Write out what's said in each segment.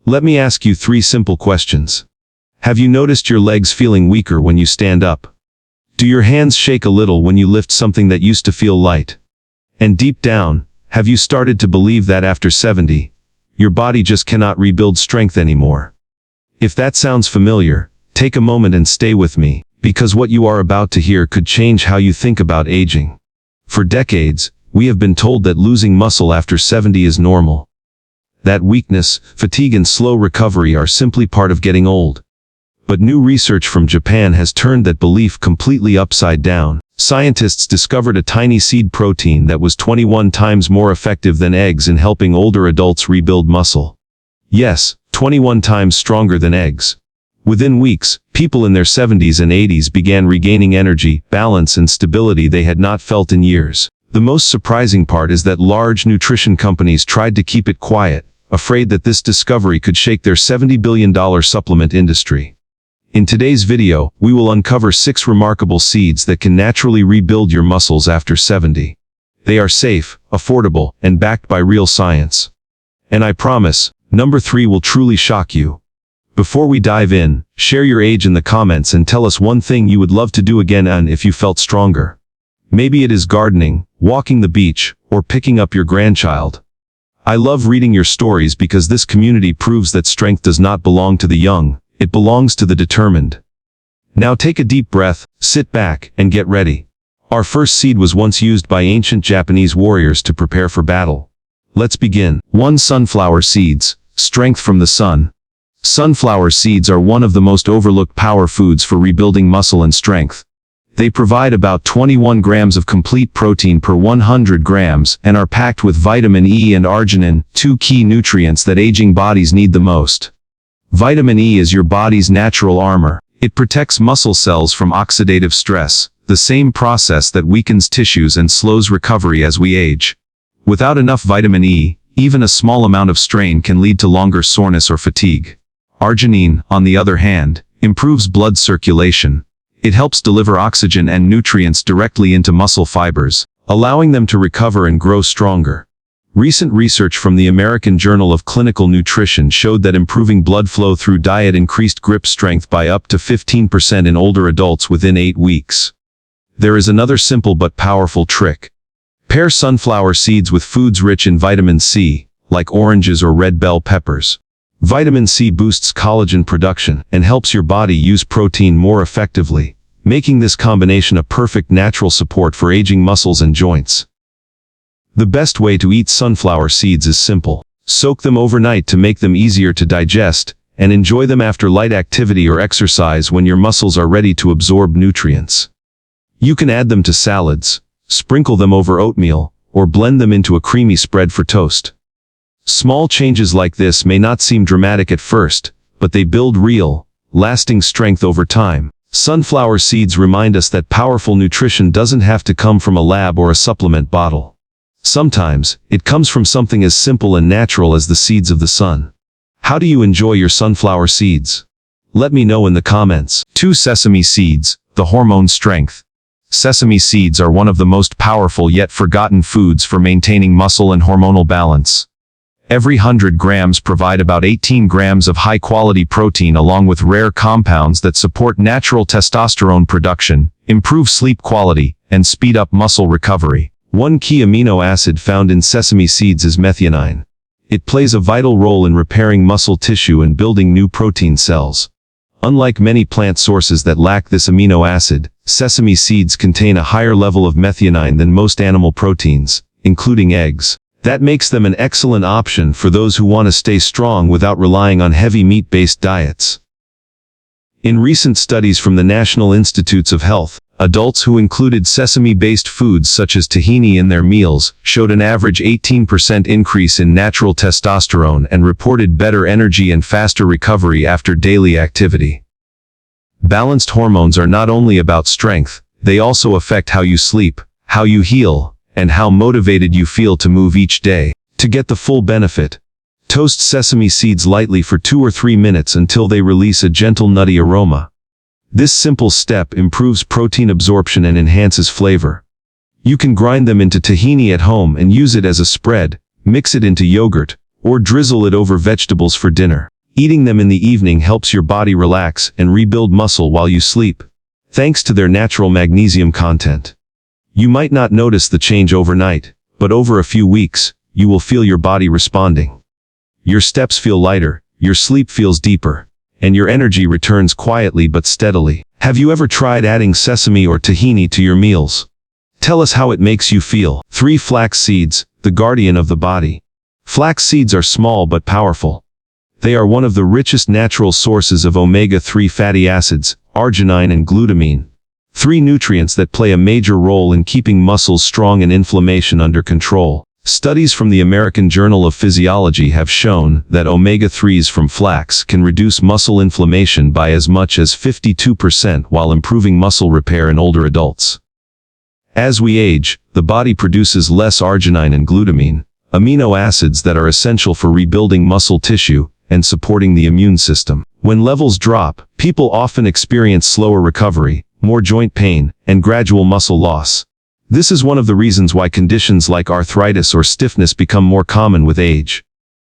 Let me ask you 3 simple questions. Have you noticed your legs feeling weaker when you stand up? Do your hands shake a little when you lift something that used to feel light? And deep down, have you started to believe that after 70, your body just cannot rebuild strength anymore? If that sounds familiar, take a moment and stay with me, because what you are about to hear could change how you think about aging. For decades, we have been told that losing muscle after 70 is normal. That weakness, fatigue and slow recovery are simply part of getting old. But new research from Japan has turned that belief completely upside down. Scientists discovered a tiny seed protein that was 21 times more effective than eggs in helping older adults rebuild muscle. Yes, 21 times stronger than eggs. Within weeks, people in their 70s and 80s began regaining energy, balance and stability they had not felt in years. The most surprising part is that large nutrition companies tried to keep it quiet, afraid that this discovery could shake their $70 billion supplement industry. In today's video, we will uncover 6 remarkable seeds that can naturally rebuild your muscles after 70. They are safe, affordable, and backed by real science. And I promise, number 3 will truly shock you. Before we dive in, share your age in the comments and tell us one thing you would love to do again and if you felt stronger. Maybe it is gardening, walking the beach, or picking up your grandchild. I love reading your stories because this community proves that strength does not belong to the young. It belongs to the determined. Now take a deep breath, sit back, and get ready. Our first seed was once used by ancient Japanese warriors to prepare for battle. Let's begin. 1. Sunflower seeds. Strength from the sun. Sunflower seeds are one of the most overlooked power foods for rebuilding muscle and strength. They provide about 21 grams of complete protein per 100 grams and are packed with vitamin E and arginine, 2 key nutrients that aging bodies need the most. Vitamin E is your body's natural armor. It protects muscle cells from oxidative stress, the same process that weakens tissues and slows recovery as we age. Without enough vitamin E, even a small amount of strain can lead to longer soreness or fatigue. Arginine, on the other hand, improves blood circulation. It helps deliver oxygen and nutrients directly into muscle fibers, allowing them to recover and grow stronger. Recent research from the American Journal of Clinical Nutrition showed that improving blood flow through diet increased grip strength by up to 15% in older adults within 8 weeks. There is another simple but powerful trick. Pair sunflower seeds with foods rich in vitamin C, like oranges or red bell peppers. Vitamin C boosts collagen production and helps your body use protein more effectively, making this combination a perfect natural support for aging muscles and joints. The best way to eat sunflower seeds is simple. Soak them overnight to make them easier to digest, and enjoy them after light activity or exercise when your muscles are ready to absorb nutrients. You can add them to salads, sprinkle them over oatmeal, or blend them into a creamy spread for toast. Small changes like this may not seem dramatic at first, but they build real, lasting strength over time. Sunflower seeds remind us that powerful nutrition doesn't have to come from a lab or a supplement bottle. Sometimes, it comes from something as simple and natural as the seeds of the sun. How do you enjoy your sunflower seeds? Let me know in the comments. 2. Sesame seeds, the hormone strength. Sesame seeds are one of the most powerful yet forgotten foods for maintaining muscle and hormonal balance. Every 100 grams provide about 18 grams of high-quality protein along with rare compounds that support natural testosterone production, improve sleep quality, and speed up muscle recovery. One key amino acid found in sesame seeds is methionine. It plays a vital role in repairing muscle tissue and building new protein cells. Unlike many plant sources that lack this amino acid, sesame seeds contain a higher level of methionine than most animal proteins, including eggs. That makes them an excellent option for those who want to stay strong without relying on heavy meat-based diets. In recent studies from the National Institutes of Health, adults who included sesame-based foods such as tahini in their meals showed an average 18% increase in natural testosterone and reported better energy and faster recovery after daily activity. Balanced hormones are not only about strength, they also affect how you sleep, how you heal, and how motivated you feel to move each day. To get the full benefit, toast sesame seeds lightly for 2 or 3 minutes until they release a gentle nutty aroma. This simple step improves protein absorption and enhances flavor. You can grind them into tahini at home and use it as a spread, mix it into yogurt, or drizzle it over vegetables for dinner. Eating them in the evening helps your body relax and rebuild muscle while you sleep, thanks to their natural magnesium content. You might not notice the change overnight, but over a few weeks, you will feel your body responding. Your steps feel lighter, your sleep feels deeper, and your energy returns quietly but steadily. Have you ever tried adding sesame or tahini to your meals? Tell us how it makes you feel. 3. Flax seeds, the guardian of the body. Flax seeds are small but powerful. They are one of the richest natural sources of omega-3 fatty acids, arginine and glutamine. 3 nutrients that play a major role in keeping muscles strong and inflammation under control. Studies from the American Journal of Physiology have shown that omega-3s from flax can reduce muscle inflammation by as much as 52% while improving muscle repair in older adults. As we age, the body produces less arginine and glutamine, amino acids that are essential for rebuilding muscle tissue and supporting the immune system. When levels drop, people often experience slower recovery, more joint pain, and gradual muscle loss. This is one of the reasons why conditions like arthritis or stiffness become more common with age.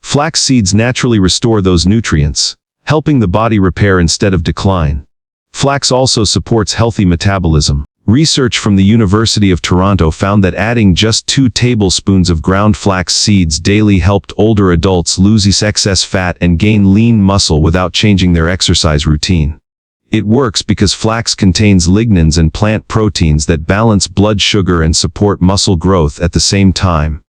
Flax seeds naturally restore those nutrients, helping the body repair instead of decline. Flax also supports healthy metabolism. Research from the University of Toronto found that adding just 2 tablespoons of ground flax seeds daily helped older adults lose excess fat and gain lean muscle without changing their exercise routine. It works because flax contains lignans and plant proteins that balance blood sugar and support muscle growth at the same time.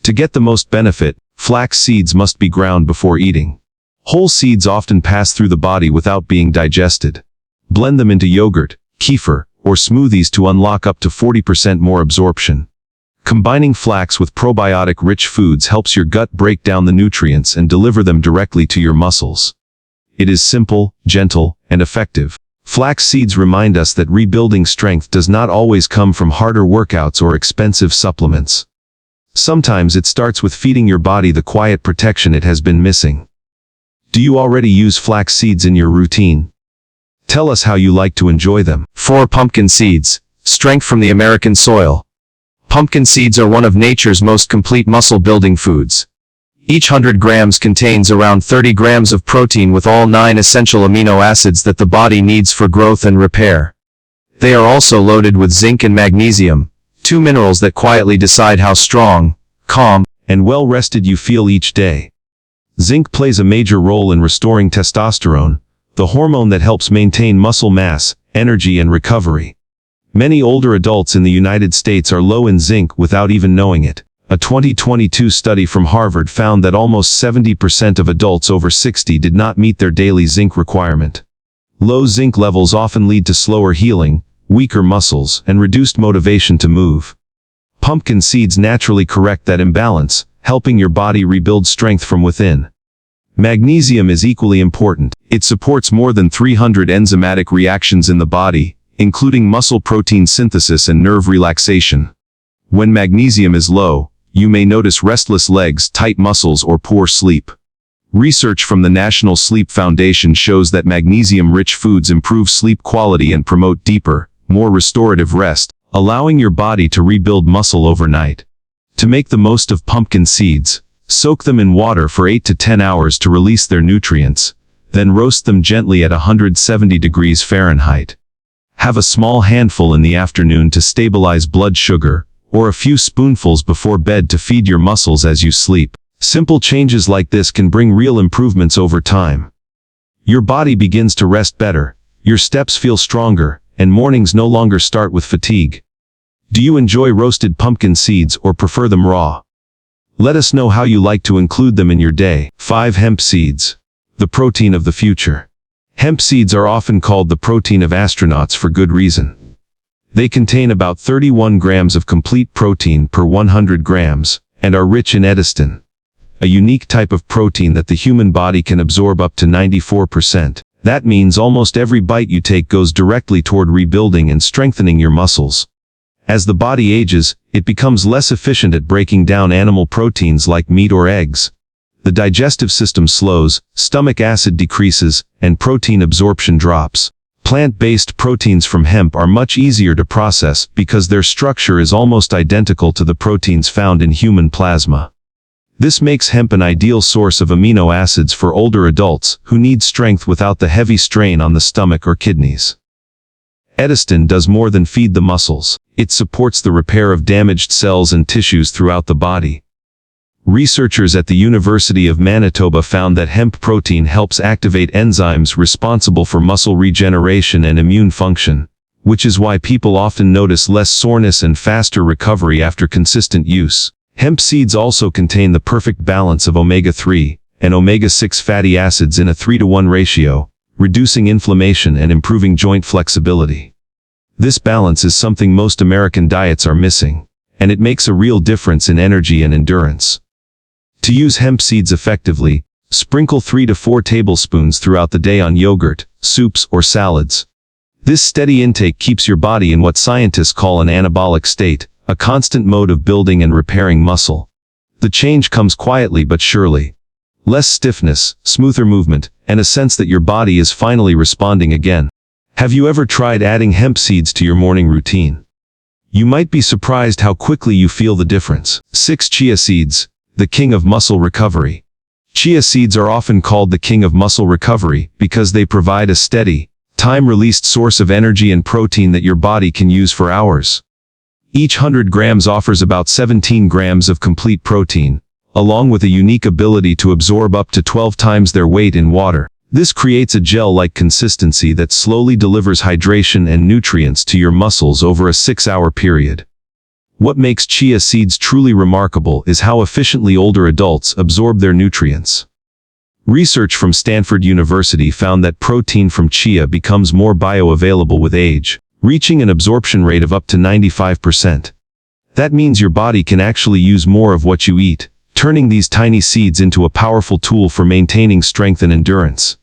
To get the most benefit, flax seeds must be ground before eating. Whole seeds often pass through the body without being digested. Blend them into yogurt, kefir, or smoothies to unlock up to 40% more absorption. Combining flax with probiotic-rich foods helps your gut break down the nutrients and deliver them directly to your muscles. It is simple, gentle, and effective. Flax seeds remind us that rebuilding strength does not always come from harder workouts or expensive supplements. Sometimes it starts with feeding your body the quiet protection it has been missing. Do you already use flax seeds in your routine? Tell us how you like to enjoy them. 4. Pumpkin seeds, strength from the American soil. Pumpkin seeds are one of nature's most complete muscle-building foods. Each 100 grams contains around 30 grams of protein with all 9 essential amino acids that the body needs for growth and repair. They are also loaded with zinc and magnesium, 2 minerals that quietly decide how strong, calm, and well-rested you feel each day. Zinc plays a major role in restoring testosterone, the hormone that helps maintain muscle mass, energy and recovery. Many older adults in the United States are low in zinc without even knowing it. A 2022 study from Harvard found that almost 70% of adults over 60 did not meet their daily zinc requirement. Low zinc levels often lead to slower healing, weaker muscles, and reduced motivation to move. Pumpkin seeds naturally correct that imbalance, helping your body rebuild strength from within. Magnesium is equally important. It supports more than 300 enzymatic reactions in the body, including muscle protein synthesis and nerve relaxation. When magnesium is low, you may notice restless legs, tight muscles, or poor sleep. Research from the National Sleep Foundation shows that magnesium-rich foods improve sleep quality and promote deeper, more restorative rest, allowing your body to rebuild muscle overnight. To make the most of pumpkin seeds, soak them in water for 8 to 10 hours to release their nutrients, then roast them gently at 170 degrees Fahrenheit. Have a small handful in the afternoon to stabilize blood sugar, or a few spoonfuls before bed to feed your muscles as you sleep. Simple changes like this can bring real improvements over time. Your body begins to rest better, your steps feel stronger, and mornings no longer start with fatigue. Do you enjoy roasted pumpkin seeds or prefer them raw? Let us know how you like to include them in your day. 5. Hemp seeds, the protein of the future. Hemp seeds are often called the protein of astronauts for good reason. They contain about 31 grams of complete protein per 100 grams, and are rich in edestin, a unique type of protein that the human body can absorb up to 94%. That means almost every bite you take goes directly toward rebuilding and strengthening your muscles. As the body ages, it becomes less efficient at breaking down animal proteins like meat or eggs. The digestive system slows, stomach acid decreases, and protein absorption drops. Plant-based proteins from hemp are much easier to process because their structure is almost identical to the proteins found in human plasma. This makes hemp an ideal source of amino acids for older adults who need strength without the heavy strain on the stomach or kidneys. Etistin does more than feed the muscles. It supports the repair of damaged cells and tissues throughout the body. Researchers at the University of Manitoba found that hemp protein helps activate enzymes responsible for muscle regeneration and immune function, which is why people often notice less soreness and faster recovery after consistent use. Hemp seeds also contain the perfect balance of omega-3 and omega-6 fatty acids in a 3-to-1 ratio, reducing inflammation and improving joint flexibility. This balance is something most American diets are missing, and it makes a real difference in energy and endurance. To use hemp seeds effectively, sprinkle 3 to 4 tablespoons throughout the day on yogurt, soups, or salads. This steady intake keeps your body in what scientists call an anabolic state, a constant mode of building and repairing muscle. The change comes quietly but surely. Less stiffness, smoother movement, and a sense that your body is finally responding again. Have you ever tried adding hemp seeds to your morning routine? You might be surprised how quickly you feel the difference. 6. Chia seeds, the king of muscle recovery. Chia seeds are often called the king of muscle recovery because they provide a steady, time-released source of energy and protein that your body can use for hours. Each 100 grams offers about 17 grams of complete protein, along with a unique ability to absorb up to 12 times their weight in water. This creates a gel-like consistency that slowly delivers hydration and nutrients to your muscles over a 6-hour period. What makes chia seeds truly remarkable is how efficiently older adults absorb their nutrients. Research from Stanford University found that protein from chia becomes more bioavailable with age, reaching an absorption rate of up to 95%. That means your body can actually use more of what you eat, turning these tiny seeds into a powerful tool for maintaining strength and endurance.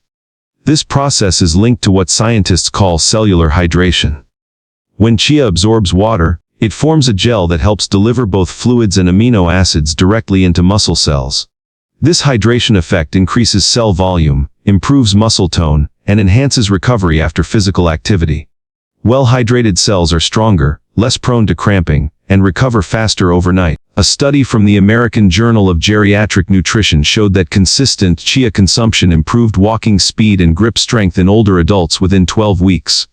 This process is linked to what scientists call cellular hydration. When chia absorbs water, it forms a gel that helps deliver both fluids and amino acids directly into muscle cells. This hydration effect increases cell volume, improves muscle tone, and enhances recovery after physical activity. Well-hydrated cells are stronger, less prone to cramping, and recover faster overnight. A study from the American Journal of Geriatric Nutrition showed that consistent chia consumption improved walking speed and grip strength in older adults within 12 weeks.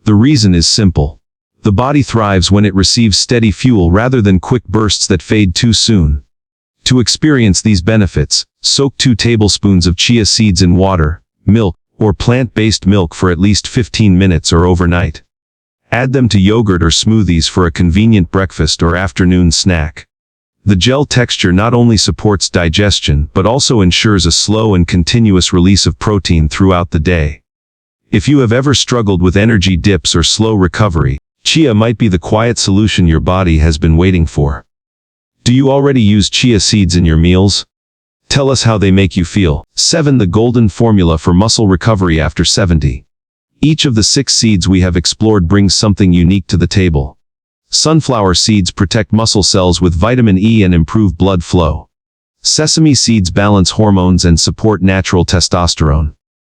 The reason is simple. The body thrives when it receives steady fuel rather than quick bursts that fade too soon. To experience these benefits, soak 2 tablespoons of chia seeds in water, milk, or plant-based milk for at least 15 minutes or overnight. Add them to yogurt or smoothies for a convenient breakfast or afternoon snack. The gel texture not only supports digestion but also ensures a slow and continuous release of protein throughout the day. If you have ever struggled with energy dips or slow recovery, chia might be the quiet solution your body has been waiting for. Do you already use chia seeds in your meals? Tell us how they make you feel. 7. The golden formula for muscle recovery after 70. Each of the 6 seeds we have explored brings something unique to the table. Sunflower seeds protect muscle cells with vitamin E and improve blood flow. Sesame seeds balance hormones and support natural testosterone.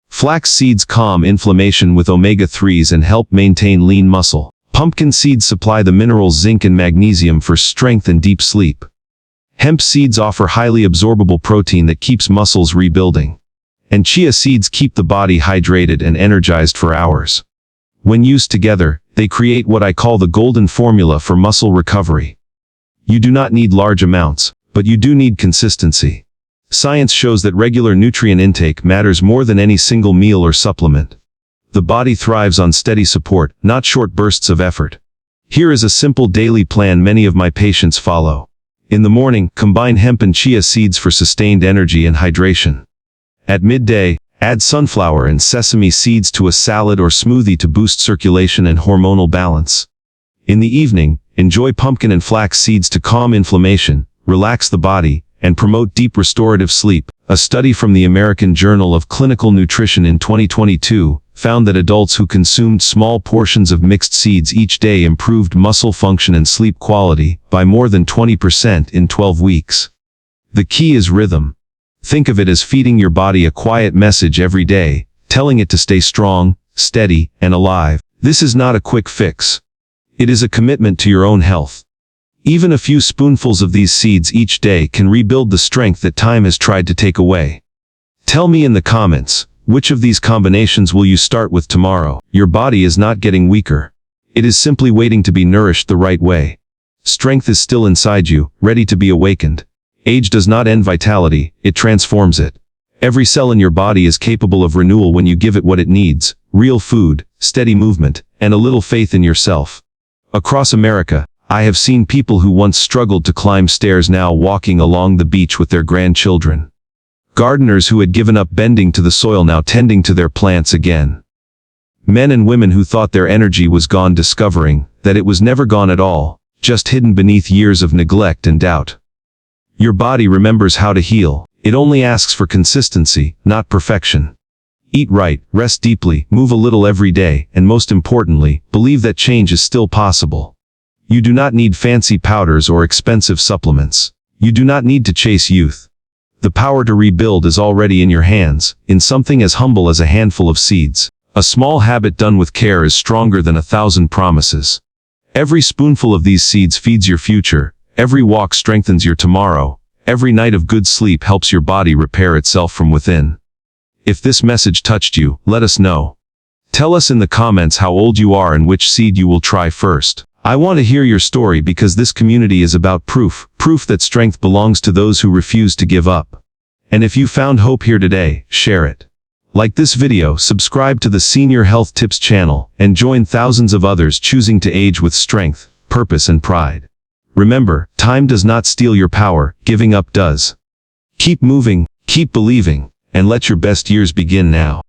Flax seeds calm inflammation with omega-3s and help maintain lean muscle. Pumpkin seeds supply the minerals zinc and magnesium for strength and deep sleep. Hemp seeds offer highly absorbable protein that keeps muscles rebuilding. And chia seeds keep the body hydrated and energized for hours. When used together, they create what I call the golden formula for muscle recovery. You do not need large amounts, but you do need consistency. Science shows that regular nutrient intake matters more than any single meal or supplement. The body thrives on steady support, not short bursts of effort. Here is a simple daily plan many of my patients follow. In the morning, combine hemp and chia seeds for sustained energy and hydration. At midday, add sunflower and sesame seeds to a salad or smoothie to boost circulation and hormonal balance. In the evening, enjoy pumpkin and flax seeds to calm inflammation, relax the body, and promote deep restorative sleep. A study from the American Journal of Clinical Nutrition in 2022 found that adults who consumed small portions of mixed seeds each day improved muscle function and sleep quality by more than 20% in 12 weeks. The key is rhythm. Think of it as feeding your body a quiet message every day, telling it to stay strong, steady, and alive. This is not a quick fix. It is a commitment to your own health. Even a few spoonfuls of these seeds each day can rebuild the strength that time has tried to take away. Tell me in the comments, which of these combinations will you start with tomorrow? Your body is not getting weaker. It is simply waiting to be nourished the right way. Strength is still inside you, ready to be awakened. Age does not end vitality, it transforms it. Every cell in your body is capable of renewal when you give it what it needs: real food, steady movement, and a little faith in yourself. Across America, I have seen people who once struggled to climb stairs now walking along the beach with their grandchildren. Gardeners who had given up bending to the soil now tending to their plants again. Men and women who thought their energy was gone discovering that it was never gone at all, just hidden beneath years of neglect and doubt. Your body remembers how to heal. It only asks for consistency, not perfection. Eat right, rest deeply, move a little every day, and most importantly, believe that change is still possible. You do not need fancy powders or expensive supplements. You do not need to chase youth. The power to rebuild is already in your hands, in something as humble as a handful of seeds. A small habit done with care is stronger than 1,000 promises. Every spoonful of these seeds feeds your future. Every walk strengthens your tomorrow. Every night of good sleep helps your body repair itself from within. If this message touched you, let us know. Tell us in the comments how old you are and which seed you will try first. I want to hear your story because this community is about proof that strength belongs to those who refuse to give up. And if you found hope here today, share it. Like this video, subscribe to the Senior Health Tips channel, and join thousands of others choosing to age with strength, purpose and pride. Remember, time does not steal your power, giving up does. Keep moving, keep believing, and let your best years begin now.